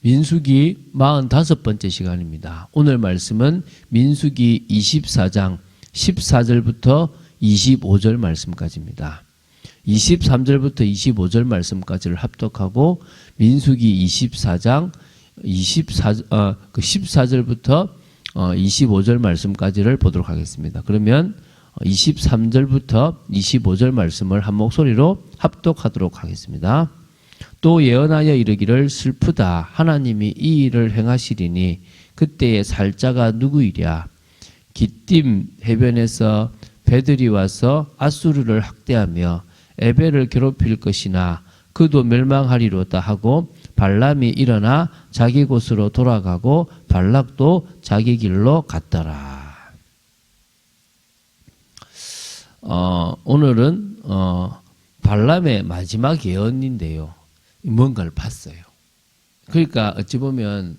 민수기 45번째 시간입니다. 오늘 말씀은 민수기 24장 14절부터 25절 말씀까지입니다. 23절부터 25절 말씀까지를 합독하고 민수기 24장 14절부터 25절 말씀까지를 보도록 하겠습니다. 그러면 23절부터 25절 말씀을 한 목소리로 합독하도록 하겠습니다. 또 예언하여 이르기를 슬프다. 하나님이 이 일을 행하시리니 그때의 살자가 누구이랴. 기띔 해변에서 배들이 와서 아수르를 학대하며 에벨을 괴롭힐 것이나 그도 멸망하리로다 하고 발람이 일어나 자기 곳으로 돌아가고 발락도 자기 길로 갔더라. 오늘은 발람의 마지막 예언인데요. 뭔가를 봤어요. 그러니까 어찌 보면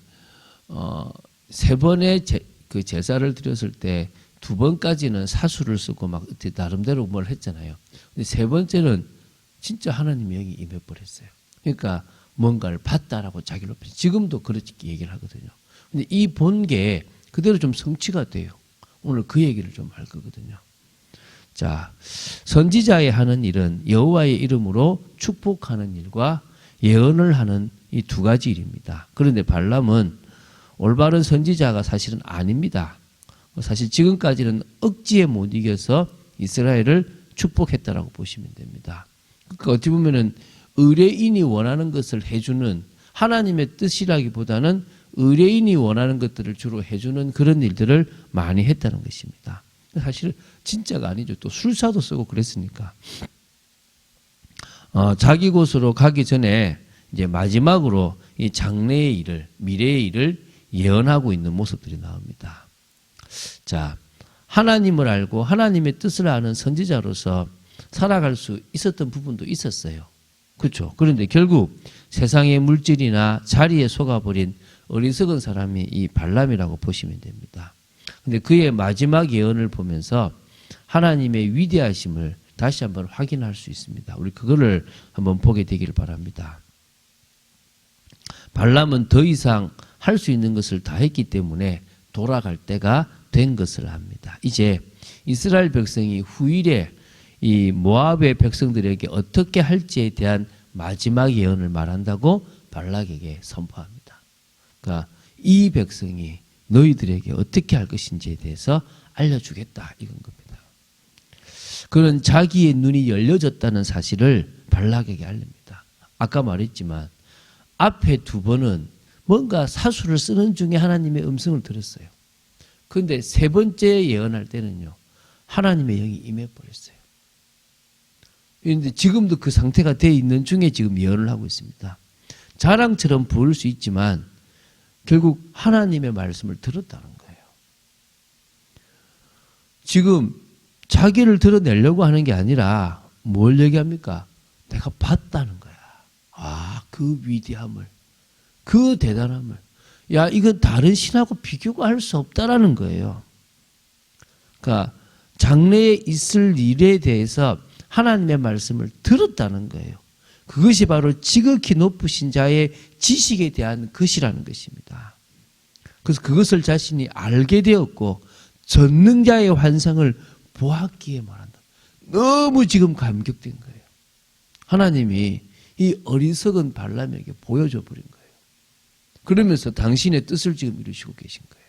세 번의 그 제사를 드렸을 때 두 번까지는 사수를 쓰고 막 나름대로 뭘 했잖아요. 근데 세 번째는 진짜 하나님의 영이 임해버렸어요. 그러니까 뭔가를 봤다라고 자기를 높여서 지금도 그렇게 얘기를 하거든요. 근데 이 본 게 그대로 좀 성취가 돼요. 오늘 그 얘기를 좀 할 거거든요. 자, 선지자의 하는 일은 여호와의 이름으로 축복하는 일과 예언을 하는 이 두 가지 일입니다. 그런데 발람은 올바른 선지자가 사실은 아닙니다. 사실 지금까지는 억지에 못 이겨서 이스라엘을 축복했다라고 보시면 됩니다. 그러니까 어찌 보면은 의뢰인이 원하는 것을 해주는 하나님의 뜻이라기보다는 의뢰인이 원하는 것들을 주로 해주는 그런 일들을 많이 했다는 것입니다. 사실 진짜가 아니죠. 또 술사도 쓰고 그랬으니까. 자기 곳으로 가기 전에 이제 마지막으로 이 장래의 일을, 미래의 일을 예언하고 있는 모습들이 나옵니다. 자, 하나님을 알고 하나님의 뜻을 아는 선지자로서 살아갈 수 있었던 부분도 있었어요. 그렇죠. 그런데 결국 세상의 물질이나 자리에 속아버린 어리석은 사람이 이 발람이라고 보시면 됩니다. 근데 그의 마지막 예언을 보면서 하나님의 위대하심을 다시 한번 확인할 수 있습니다. 우리 그거를 한번 보게 되기를 바랍니다. 발람은 더 이상 할 수 있는 것을 다 했기 때문에 돌아갈 때가 된 것을 압니다. 이제 이스라엘 백성이 후일에 이 모압의 백성들에게 어떻게 할지에 대한 마지막 예언을 말한다고 발락에게 선포합니다. 그러니까 이 백성이 너희들에게 어떻게 할 것인지에 대해서 알려주겠다 이건 겁니다. 그런 자기의 눈이 열려졌다는 사실을 발락에게 알립니다. 아까 말했지만 앞에 두 번은 뭔가 사수를 쓰는 중에 하나님의 음성을 들었어요. 그런데 세 번째 예언할 때는요. 하나님의 영이 임해버렸어요. 그런데 지금도 그 상태가 돼 있는 중에 지금 예언을 하고 있습니다. 자랑처럼 보일 수 있지만 결국 하나님의 말씀을 들었다는 거예요. 지금 자기를 드러내려고 하는 게 아니라 뭘 얘기합니까? 내가 봤다는 거야. 아, 그 위대함을, 그 대단함을. 야, 이건 다른 신하고 비교가 할 수 없다라는 거예요. 그러니까 장래에 있을 일에 대해서 하나님의 말씀을 들었다는 거예요. 그것이 바로 지극히 높으신 자의 지식에 대한 것이라는 것입니다. 그래서 그것을 자신이 알게 되었고 전능자의 환상을 보았기에 말한다. 너무 지금 감격된 거예요. 하나님이 이 어리석은 발람에게 보여줘 버린 거예요. 그러면서 당신의 뜻을 지금 이루시고 계신 거예요.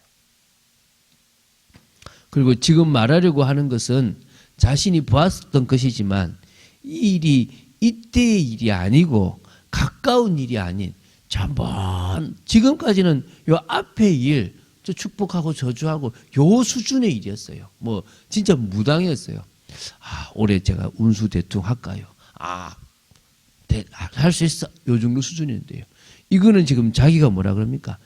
그리고 지금 말하려고 하는 것은 자신이 보았던 것이지만 이 일이 이때의 일이 아니고 가까운 일이 아닌 잠깐 지금까지는 요 앞의 일, 저 축복하고 저주하고 요 수준의 일이었어요. 뭐 진짜 무당이었어요. 아, 올해 제가 운수 대충 할까요? 아, 할 수 있어. 요 정도 수준인데요. 이거는 지금 자기가 뭐라 그럽니까?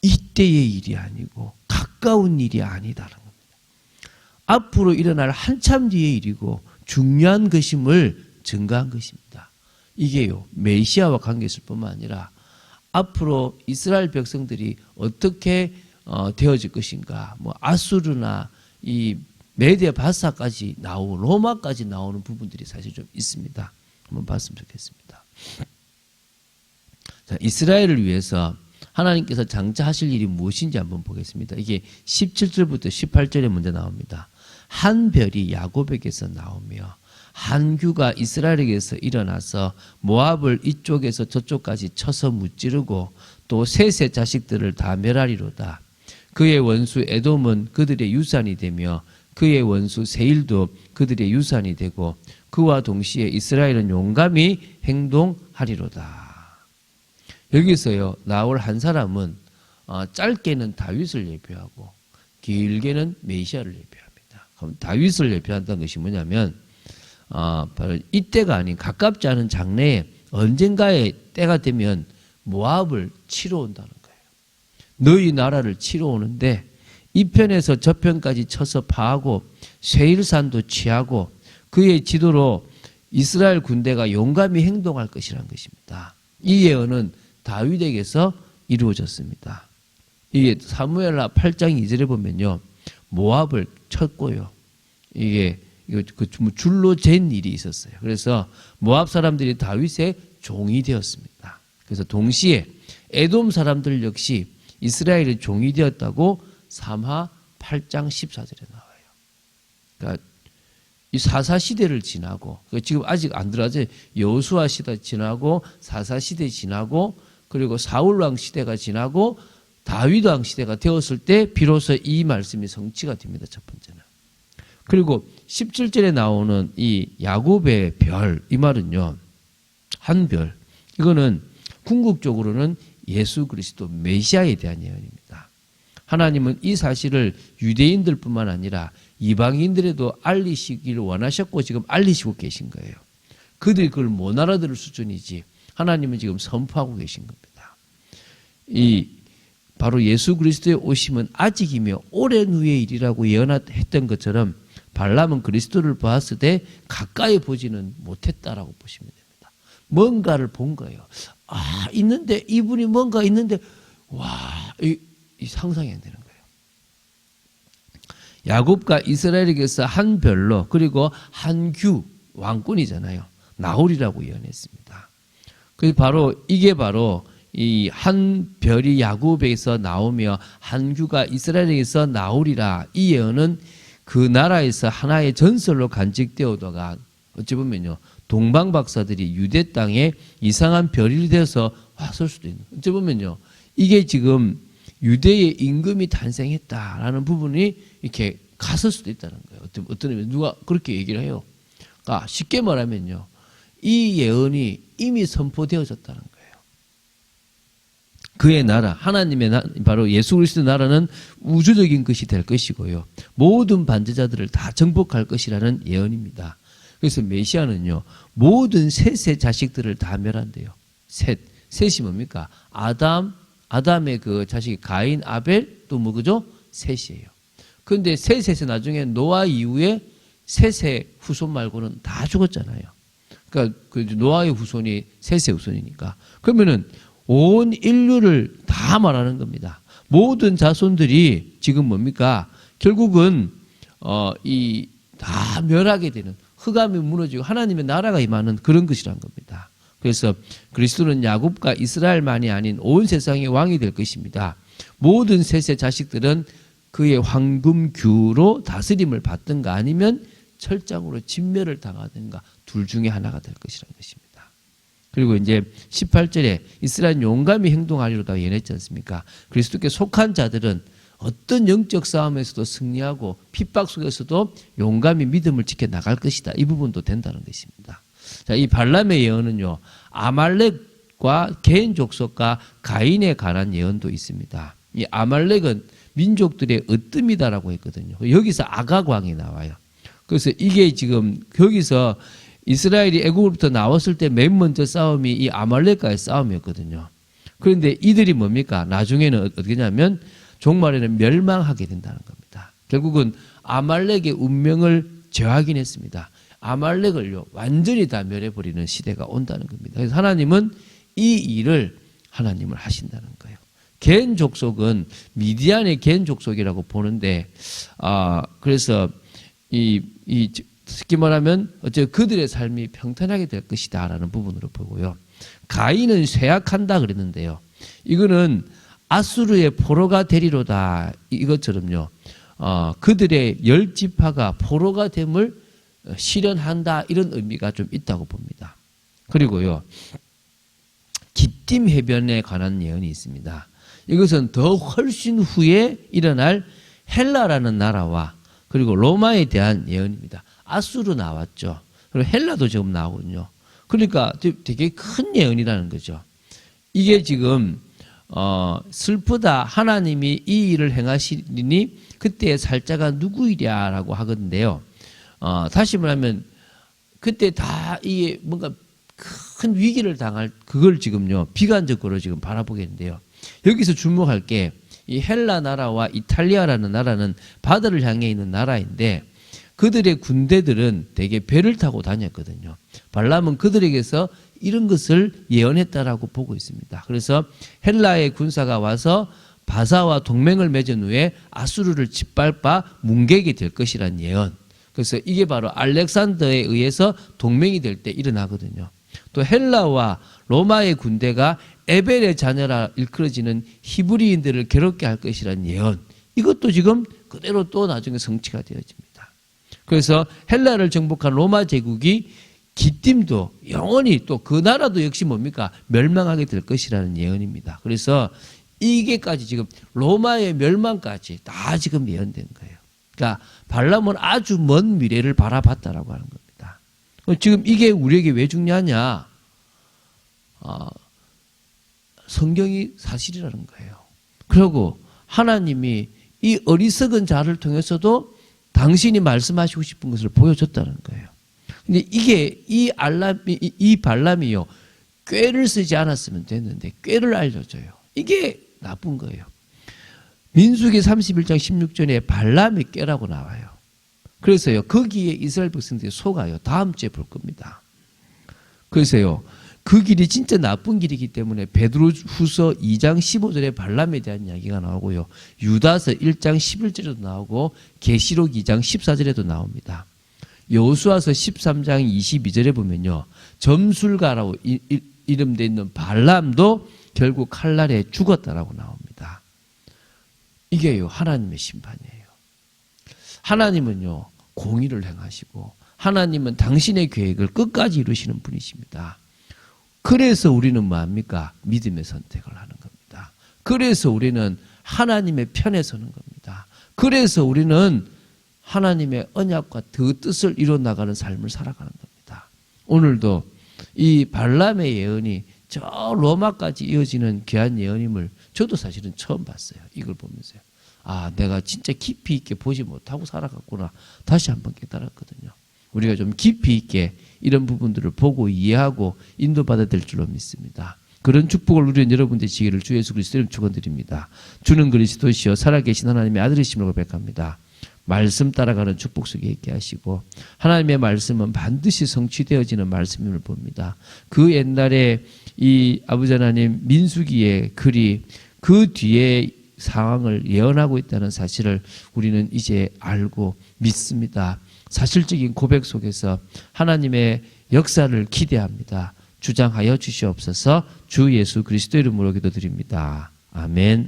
이때의 일이 아니고 가까운 일이 아니다라는 겁니다. 앞으로 일어날 한참 뒤의 일이고 중요한 것임을 증거한 것입니다. 이게요, 메시아와 관계 있을 뿐만 아니라 앞으로 이스라엘 백성들이 어떻게 되어질 것인가, 뭐 아수르나 이 메데 바사까지 나오고 로마까지 나오는 부분들이 사실 좀 있습니다. 한번 봤으면 좋겠습니다. 자, 이스라엘을 위해서 하나님께서 장차 하실 일이 무엇인지 한번 보겠습니다. 이게 17절부터 18절에 먼저 나옵니다. 한 별이 야곱에게서 나오며 한규가 이스라엘에게서 일어나서 모압을 이쪽에서 저쪽까지 쳐서 무찌르고 또 셋의 자식들을 다 멸하리로다. 그의 원수 에돔은 그들의 유산이 되며 그의 원수 세일도 그들의 유산이 되고 그와 동시에 이스라엘은 용감히 행동하리로다. 여기서요, 나올 한 사람은 짧게는 다윗을 예표하고 길게는 메시아를 예표합니다. 그럼 다윗을 예표한다는 것이 뭐냐면 바로 이때가 아닌 가깝지 않은 장래에 언젠가의 때가 되면 모압을 치러 온다는 거예요. 너희 나라를 치러 오는데 이 편에서 저 편까지 쳐서 파하고 세일산도 취하고 그의 지도로 이스라엘 군대가 용감히 행동할 것이라는 것입니다. 이 예언은 다윗에게서 이루어졌습니다. 이게 사무엘하 8장 2절에 보면요, 모압을 쳤고요. 이게 줄로 잰 일이 있었어요. 그래서 모압 사람들이 다윗의 종이 되었습니다. 그래서 동시에 에돔 사람들 역시 이스라엘의 종이 되었다고 삼하 8장 14절에 나와요. 그러니까 이 사사 시대를 지나고 지금 아직 안 들어가죠. 여호수아 시대 지나고 사사 시대 지나고 그리고 사울 왕 시대가 지나고 다윗 왕 시대가 되었을 때 비로소 이 말씀이 성취가 됩니다. 첫 번째는. 그리고 17절에 나오는 이 야곱의 별, 이 말은요, 한 별, 이거는 궁극적으로는 예수 그리스도 메시아에 대한 예언입니다. 하나님은 이 사실을 유대인들뿐만 아니라 이방인들에도 알리시기를 원하셨고 지금 알리시고 계신 거예요. 그들이 그걸 못 알아들을 수준이지 하나님은 지금 선포하고 계신 겁니다. 이 바로 예수 그리스도의 오심은 아직이며 오랜 후의 일이라고 예언했던 것처럼 발람은 그리스도를 보았을 때 가까이 보지는 못했다라고 보시면 됩니다. 뭔가를 본 거예요. 있는데 이분이 뭔가 있는데 이 상상이 안 되는 거예요. 야곱과 이스라엘에게서 한 별로 그리고 한규 왕권이잖아요. 나홀이라고 예언했습니다. 이게 바로 이 한 별이 야곱에게서 나오며 한규가 이스라엘에게서 나오리라. 이 예언은 그 나라에서 하나의 전설로 간직되어다가 어찌 보면요, 동방 박사들이 유대 땅에 이상한 별이 되어서 왔을 수도 있는. 어찌 보면요, 이게 지금 유대의 임금이 탄생했다라는 부분이 이렇게 갔을 수도 있다는 거예요. 어떤 의미에서 누가 그렇게 얘기를 해요. 그러니까 쉽게 말하면요, 이 예언이 이미 선포되어졌다는 거예요. 그의 나라, 하나님의 바로 예수 그리스도의 나라는 우주적인 것이 될 것이고요. 모든 반제자들을 다 정복할 것이라는 예언입니다. 그래서 메시아는요, 모든 셋의 자식들을 다 멸한대요. 셋이 뭡니까? 아담의 그 자식이 가인, 아벨, 또 그죠? 셋이에요. 그런데 셋에서 나중에 노아 이후에 셋의 후손 말고는 다 죽었잖아요. 그러니까 그 노아의 후손이 셋의 후손이니까. 그러면은 온 인류를 다 말하는 겁니다. 모든 자손들이 지금 뭡니까? 결국은 다 멸하게 되는, 흑암이 무너지고 하나님의 나라가 임하는 그런 것이란 겁니다. 그래서 그리스도는 야곱과 이스라엘만이 아닌 온 세상의 왕이 될 것입니다. 모든 셋의 자식들은 그의 황금규로 다스림을 받든가 아니면 철장으로 진멸을 당하든가 둘 중에 하나가 될 것이라는 것입니다. 그리고 이제 18절에 이스라엘 용감히 행동하리로다 예언했지 않습니까? 그리스도께 속한 자들은 어떤 영적 싸움에서도 승리하고 핍박 속에서도 용감히 믿음을 지켜 나갈 것이다. 이 부분도 된다는 것입니다. 자, 이 발람의 예언은요, 아말렉과 개인 족속과 가인에 관한 예언도 있습니다. 이 아말렉은 민족들의 으뜸이다라고 했거든요. 여기서 아각 왕이 나와요. 그래서 이게 지금 여기서 이스라엘이 애국으로부터 나왔을 때 맨 먼저 싸움이 이 아말렉과의 싸움이었거든요. 그런데 이들이 뭡니까? 나중에는 어떻게 하냐면 종말에는 멸망하게 된다는 겁니다. 결국은 아말렉의 운명을 재확인했습니다. 아말렉을요, 완전히 다 멸해버리는 시대가 온다는 겁니다. 그래서 하나님은 이 일을 하나님을 하신다는 거예요. 겐 족속은 미디안의 겐 족속이라고 보는데, 그래서 쉽게 말하면 어째 그들의 삶이 평탄하게 될 것이다라는 부분으로 보고요. 가인은 쇠약한다 그랬는데요. 이거는 아수르의 포로가 되리로다. 이것처럼요. 그들의 10지파가 포로가 됨을 실현한다. 이런 의미가 좀 있다고 봅니다. 그리고요. 기띔 해변에 관한 예언이 있습니다. 이것은 더 훨씬 후에 일어날 헬라라는 나라와 그리고 로마에 대한 예언입니다. 아수르 나왔죠. 그리고 헬라도 지금 나오거든요. 그러니까 되게 큰 예언이라는 거죠. 이게 지금 슬프다. 하나님이 이 일을 행하시리니 그때의 살자가 누구이랴라고 하거든요. 다시 말하면 그때 다 이게 뭔가 큰 위기를 당할 그걸 지금요 비관적으로 지금 바라보겠는데요. 여기서 주목할 게 이 헬라 나라와 이탈리아라는 나라는 바다를 향해 있는 나라인데 그들의 군대들은 대개 배를 타고 다녔거든요. 발람은 그들에게서 이런 것을 예언했다라고 보고 있습니다. 그래서 헬라의 군사가 와서 바사와 동맹을 맺은 후에 아수르를 짓밟아 문객이 될 것이란 예언. 그래서 이게 바로 알렉산더에 의해서 동맹이 될 때 일어나거든요. 또 헬라와 로마의 군대가 에벨의 자녀라 일컬어지는 히브리인들을 괴롭게 할 것이란 예언. 이것도 지금 그대로 또 나중에 성취가 되어집니다. 그래서 헬라를 정복한 로마 제국이 기띔도 영원히 또 그 나라도 역시 뭡니까? 멸망하게 될 것이라는 예언입니다. 그래서 이게까지 지금 로마의 멸망까지 다 지금 예언된 거예요. 그러니까 발람은 아주 먼 미래를 바라봤다라고 하는 겁니다. 지금 이게 우리에게 왜 중요하냐? 성경이 사실이라는 거예요. 그리고 하나님이 이 어리석은 자를 통해서도 당신이 말씀하시고 싶은 것을 보여줬다는 거예요. 근데 이게 이 발람이요 꾀를 쓰지 않았으면 됐는데 꾀를 알려줘요. 이게 나쁜 거예요. 민수기 31장 16절에 발람의 꾀라고 나와요. 그래서요 거기에 이스라엘 백성들이 속아요. 다음 주에 볼 겁니다. 그래서요 그 길이 진짜 나쁜 길이기 때문에 베드로후서 2장 15절에 발람에 대한 이야기가 나오고요. 유다서 1장 11절에도 나오고 계시록 2장 14절에도 나옵니다. 여호수아서 13장 22절에 보면요. 점술가라고 이름되어 있는 발람도 결국 칼날에 죽었다라고 나옵니다. 이게요. 하나님의 심판이에요. 하나님은요. 공의를 행하시고 하나님은 당신의 계획을 끝까지 이루시는 분이십니다. 그래서 우리는 뭐합니까? 믿음의 선택을 하는 겁니다. 그래서 우리는 하나님의 편에 서는 겁니다. 그래서 우리는 하나님의 언약과 그 뜻을 이뤄나가는 삶을 살아가는 겁니다. 오늘도 이 발람의 예언이 저 로마까지 이어지는 귀한 예언임을 저도 사실은 처음 봤어요. 이걸 보면서요. 아, 내가 진짜 깊이 있게 보지 못하고 살아갔구나. 다시 한번 깨달았거든요. 우리가 좀 깊이 있게 이런 부분들을 보고 이해하고 인도받아야 될 줄로 믿습니다. 그런 축복을 누리는 여러분 되시기를 주 예수 그리스도 이름 축원드립니다. 주는 그리스도시요 살아계신 하나님의 아들이심을 고백합니다. 말씀 따라가는 축복 속에 있게 하시고 하나님의 말씀은 반드시 성취되어지는 말씀임을 봅니다. 그 옛날에 이 아버지 하나님 민수기의 글이 그 뒤에 상황을 예언하고 있다는 사실을 우리는 이제 알고 믿습니다. 사실적인 고백 속에서 하나님의 역사를 기대합니다. 주장하여 주시옵소서. 주 예수 그리스도 이름으로 기도드립니다. 아멘.